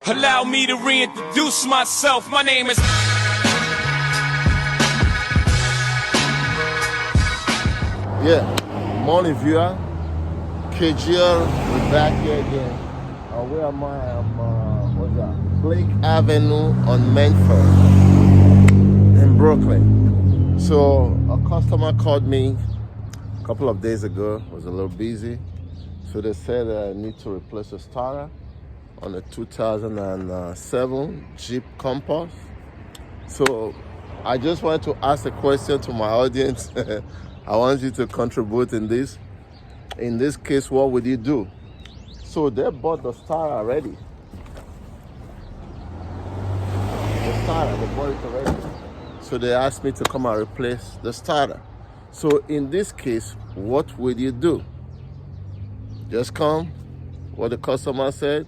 Allow me to reintroduce myself. My name is... Yeah, morning viewer. KGL, we're back here again. Where am I? What's that? Blake Avenue on Menford in Brooklyn. So a customer called me a couple of days ago. Was a little busy. So they said I need to replace a starter on a 2007 Jeep Compass. So I just wanted to ask a question to my audience. I want you to contribute in this. In this case, what would you do? So they bought the starter already. The starter, they bought it already. So they asked me to come and replace the starter. So in this case, what would you do? Just come, what the customer said,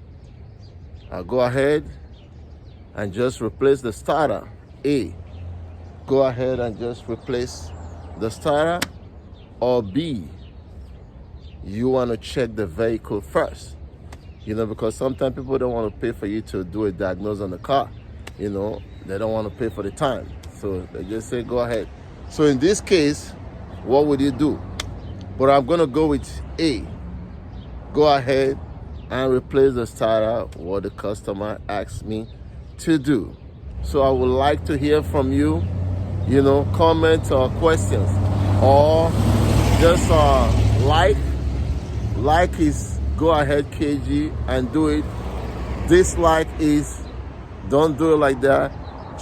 I'll go ahead and just replace the starter. A, go ahead and just replace the starter. Or B, you want to check the vehicle first. Because sometimes people don't want to pay for you to do a diagnose on the car. They don't want to pay for the time. So they just say, go ahead. So in this case, what would you do? But I'm going to go with A. Go ahead and replace the starter, what the customer asked me to do. So I would like to hear from you, comments or questions. Or just like is go ahead KG and do it. Dislike is don't do it like that.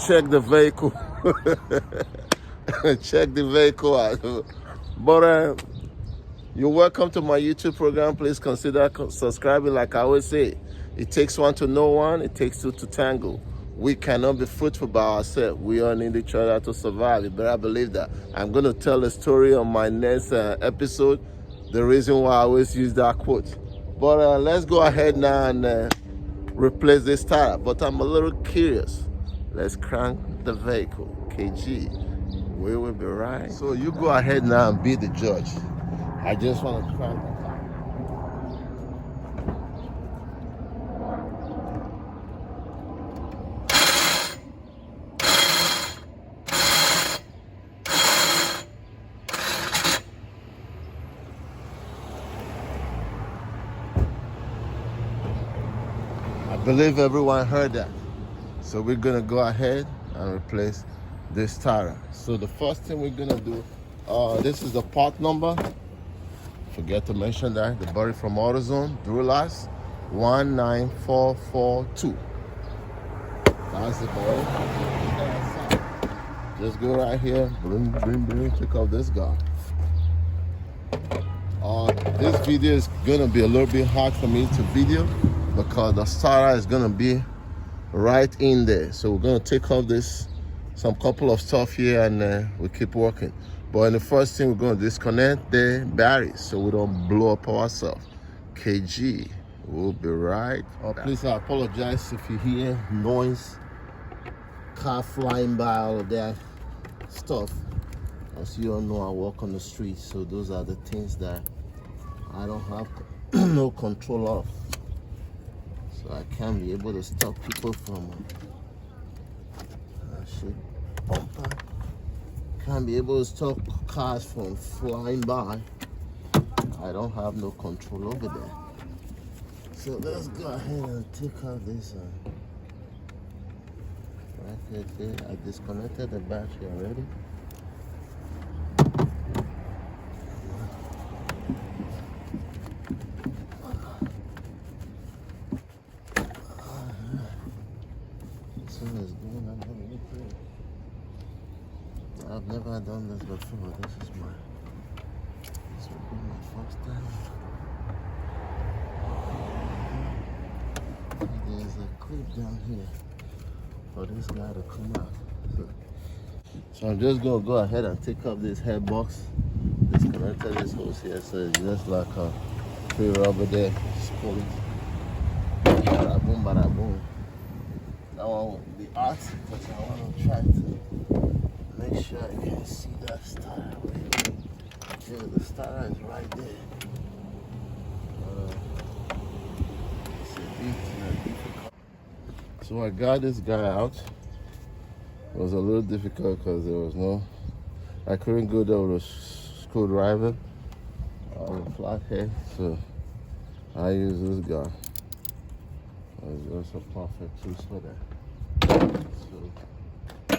Check the vehicle. Check the vehicle out. But you're welcome to my YouTube program. Please consider subscribing. Like I always say, it takes one to know one. It takes two to tango. We cannot be fruitful by ourselves. We all need each other to survive. You better believe that. I'm going to tell a story on my next episode. The reason why I always use that quote. But let's go ahead now and replace this starter. But I'm a little curious. Let's crank the vehicle. KG, we will be right. So you go ahead now and be the judge. I just want to crank the car. I believe everyone heard that. So we're gonna go ahead and replace this starter. So the first thing we're gonna do, this is the part number. Forget to mention that, the body from AutoZone, Duralast 19442. That's the body. Just go right here, boom, check out this guy. This video is gonna be a little bit hard for me to video because the starter is gonna be right in there. So we're gonna take off some couple of stuff here and we keep working. But in the first thing, we're going to disconnect the batteries so we don't blow up ourselves. KG, we'll be right back. Please, I apologize if you hear noise, car flying by, all of that stuff. As you all know, I walk on the street, so those are the things that I don't have no control of. So I can't be able to stop people from bumper. Can't be able to stop cars from flying by. I don't have no control over that. So let's go ahead and take out this right there. I disconnected the battery already. This one is going on. I've never done this before. This will be my first time. There's a clip down here for this guy to come out. So I'm just gonna go ahead and take up this head box, disconnected this hose here, so it's just like a free rubber there. Just pull it. Bada boom, bada boom. That one will be art, but I want to try to make sure I can see that starter. Yeah, the starter is right there. It's a bit difficult. So I got this guy out. It was a little difficult because there was no, I couldn't go there with a screwdriver or a flathead, so I use this guy. It's just a perfect tool for that. So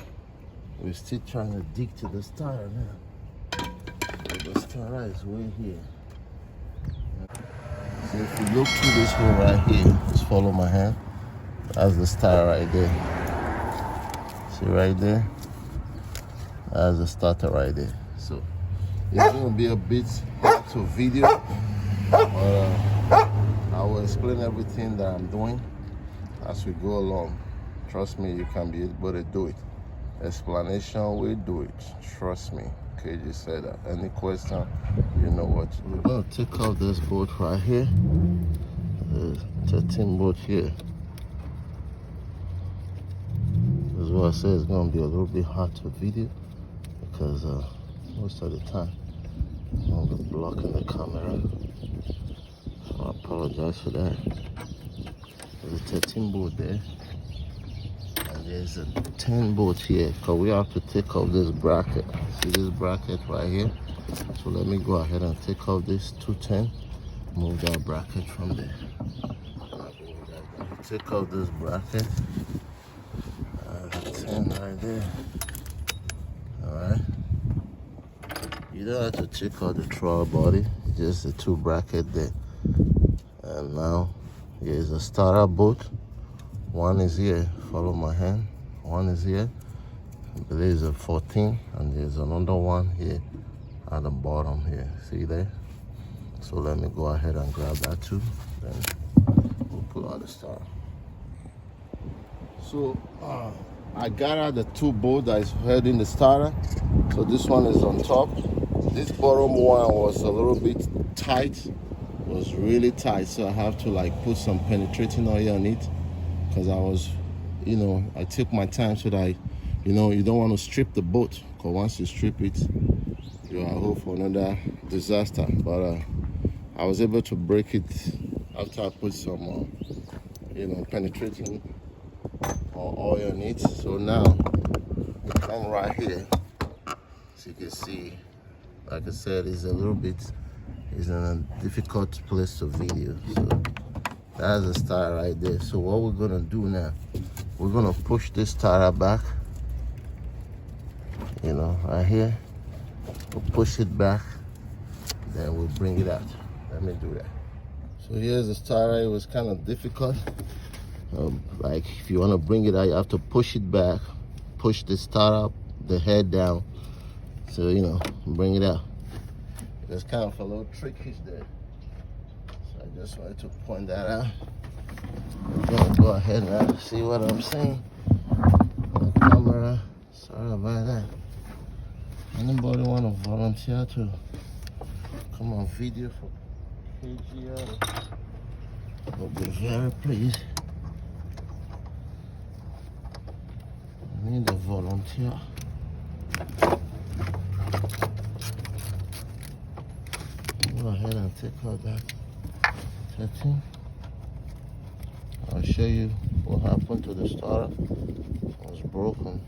we're still trying to dig to the starter now. So the starter is way here. So if you look through this hole right here, just follow my hand. That's the starter right there. See right there? That's the starter right there. So it's gonna be a bit hard to video, but I will explain everything that I'm doing as we go along. Trust me, you can be able to do it. Explanation will do it. Trust me. KG said that. Any question, you know what to do. We're gonna take off this bolt right here. The 13 bolt here. This is what I said, it's gonna be a little bit hard to video because most of the time I'm gonna be blocking the camera. So I apologize for that. There's a 13 bolt there. And there's a 10 bolt here because we have to take off this bracket. See this bracket right here? So let me go ahead and take off this 210. Move that bracket from there. Take off this bracket. The 10 right there. Alright. You don't have to check out the trowel body, just the two brackets there. And now here's a starter bolt. One is here, follow my hand. One is here. There's a 14, and there's another one here at the bottom here. See there? So let me go ahead and grab that too. Then we'll pull out the starter. So I got out the two bolts that is holding the starter. So this one is on top. This bottom one was a little bit tight. It was really tight, so I have to like put some penetrating oil on it because I was, I took my time so that you don't want to strip the bolt, because once you strip it, you are hope for another disaster. But I was able to break it after I put some, penetrating oil on it. So now we come right here, so you can see, like I said, it's in a difficult place to video. So that's the starter right there. So what we're gonna do now, we're gonna push this starter back, right here. We'll push it back, then we'll bring it out. Let me do that. So here's the starter. It was kind of difficult. Like if you want to bring it out, you have to push it back, push the starter, the head down, so bring it out. It's kind of a little trickish there, so I just wanted to point that out. I'm gonna go ahead and see what I'm saying on the camera. Sorry about that. Anybody want to volunteer to come on video for KGL? I'll be very pleased. I need a volunteer. Go ahead and take out that 13. I'll show you what happened to the starter. It was broken.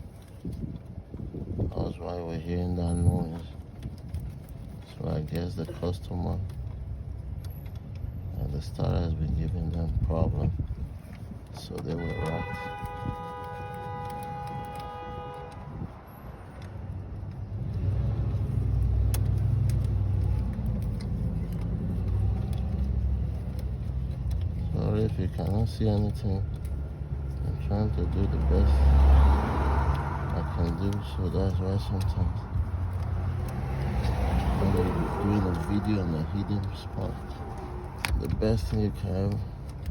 That's why we're hearing that noise. So I guess the customer and the starter has been giving them problem. So they were right. Sorry if you cannot see anything. I'm trying to do the best I can do, so that's why sometimes when you're doing a video on a hidden spot, the best thing you can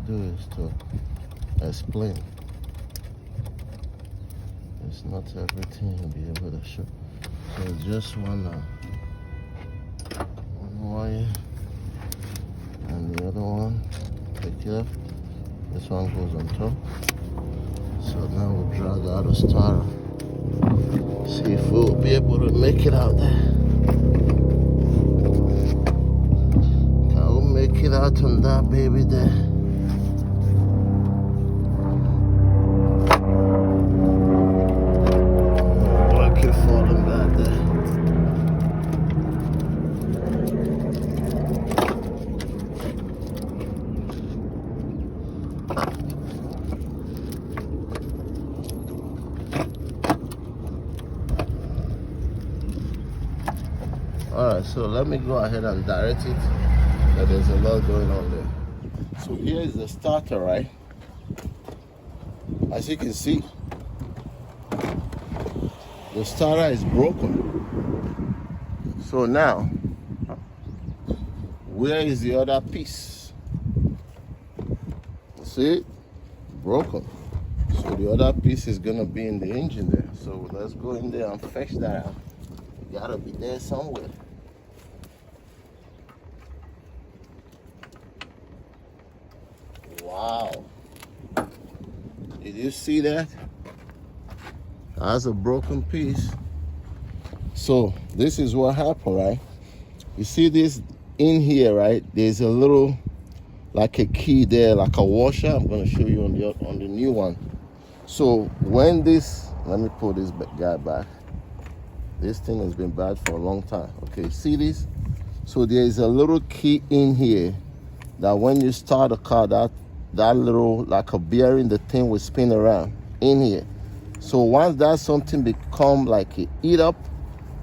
do is to explain. It's not everything you'll be able to show. So just one wire and the other one. Take it up. This one goes on top. So now we'll drag out a starter. See if we'll be able to make it out there. Can we make it out on that baby there? right, so let me go ahead and direct it. There's a lot going on there. So here is the starter, right? As you can see, the starter is broken. So now, where is the other piece? See it? Broken. So the other piece is gonna be in the engine there. So let's go in there and fetch that out. It gotta be there somewhere. Wow. Did you see that? That's a broken piece. So this is what happened, right? You see this in here, right? There's a little, like a key there, like a washer. I'm gonna show you on the new one. So when this, let me pull this guy back. This thing has been bad for a long time. Okay, see this? So there's a little key in here that when you start the car, that little, like a bearing, the thing will spin around in here. So once that something become like a eat up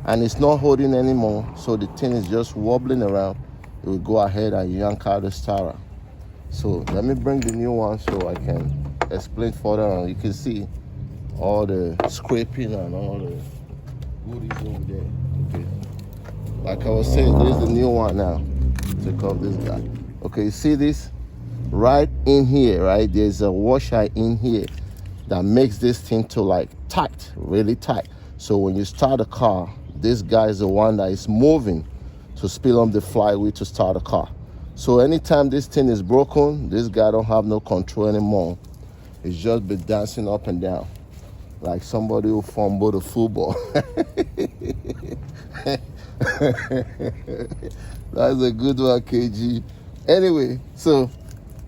and it's not holding anymore, so the thing is just wobbling around, it will go ahead and yank out the starter. So let me bring the new one so I can explain further on. You can see all the scraping and all the goodies over there. Okay, like I was saying, this is the new one now. Take off this guy. Okay, see this? Right in here, right? There's a washer in here that makes this thing to like tight, really tight. So when you start a car, this guy is the one that is moving to speed up the flywheel to start a car. So anytime this thing is broken, this guy don't have no control anymore. It's just been dancing up and down like somebody who fumbled the football. That's a good one, KG. Anyway, so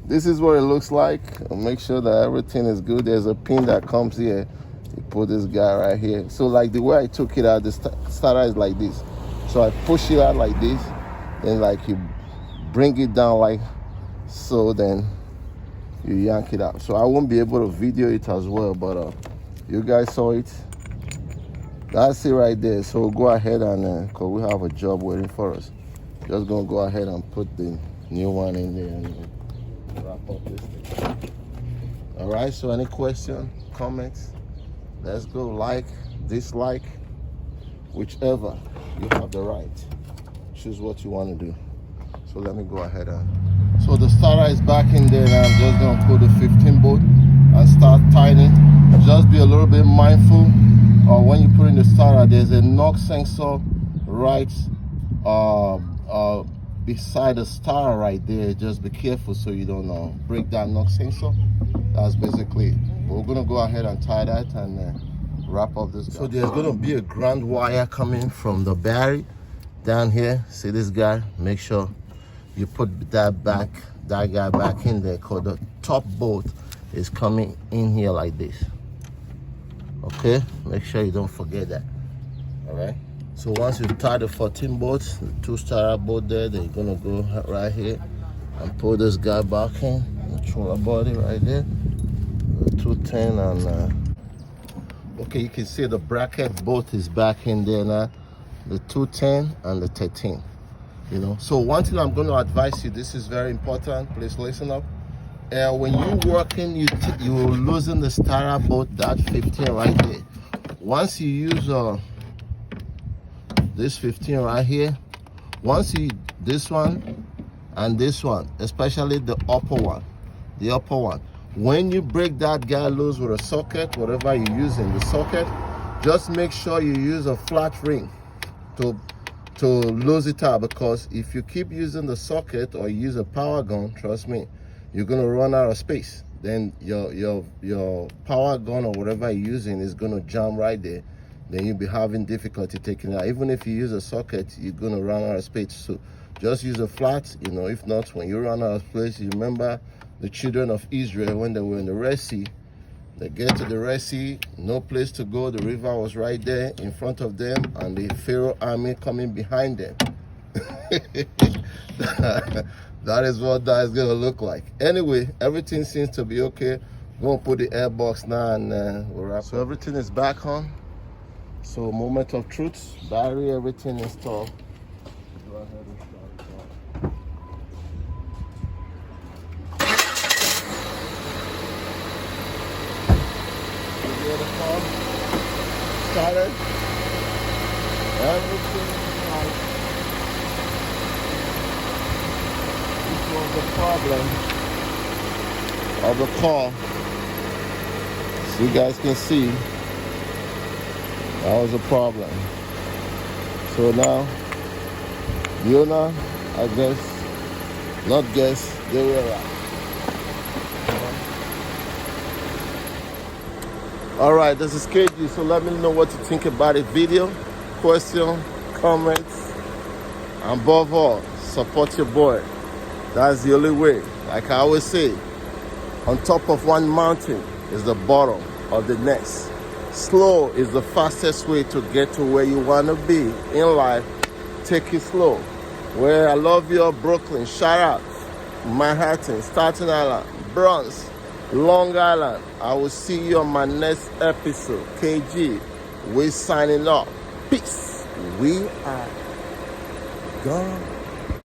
this is what it looks like. I'll make sure that everything is good. There's a pin that comes here. You put this guy right here. So like the way I took it out, the starter is like this. So I push it out like this, then like you bring it down like so, then you yank it out. So I won't be able to video it as well, but you guys saw it. That's it right there. So go ahead and cause we have a job waiting for us. Just gonna go ahead and put the new one in there and wrap up this thing. All right, so any question, comments? Let's go. Like, dislike, whichever. You have the right. Choose what you want to do. So let me go ahead and, so the starter is back in there now. I'm just gonna put the 15 bolt and start tightening. Just be a little bit mindful when you put in the starter. There's a knock sensor right beside the starter right there. Just be careful so you don't break that knock sensor. That's basically it. We're gonna go ahead and tie that and wrap up this guy. So there's gonna be a ground wire coming from the battery down here. See this guy? Make sure you put that guy back in there, because the top bolt is coming in here like this. Okay, make sure you don't forget that. All right, so once you tie the 14 bolts, the 2 starter bolt there, then you're gonna go right here and pull this guy back in, the controller body right there, the 210, and okay, you can see the bracket bolt is back in there now, the 210 and the 13. You know, so one thing I'm going to advise you, this is very important, please listen up. When you're working, you will loosen the starter bolt, that 15 right there. Once you use this 15 right here, once you, this one and this one, especially the upper one, when you break that guy loose with a socket, whatever you're using, the socket, just make sure you use a flat ring to lose it out, because if you keep using the socket or use a power gun, trust me, you're gonna run out of space. Then your power gun or whatever you're using is gonna jam right there. Then you'll be having difficulty taking it out. Even if you use a socket, you're gonna run out of space. So just use a flat, you know. If not, when you run out of space, you remember the children of Israel when they were in the Red Sea. They get to the Red Sea, no place to go. The river was right there in front of them, and the Pharaoh army coming behind them. That is what that is gonna look like. Anyway, everything seems to be okay. We're gonna put the airbox now and we'll wrap. So everything is back on. So moment of truth, battery, everything installed. ahead and start it off. You hear the car? Started. Everything is right. This was the problem of the car. So you guys can see that was a problem. So now the owner, I guess, not guess, they were right. Alright, this is KG, so let me know what you think about the video, question, comments, and above all, support your boy. That's the only way. Like I always say, on top of one mountain is the bottom of the next. Slow is the fastest way to get to where you want to be in life. Take it slow. Where I love you, Brooklyn, shout out, Manhattan, Staten Island, Bronx, Long Island. I will see you on my next episode. KG, we're signing off. Peace. We are gone.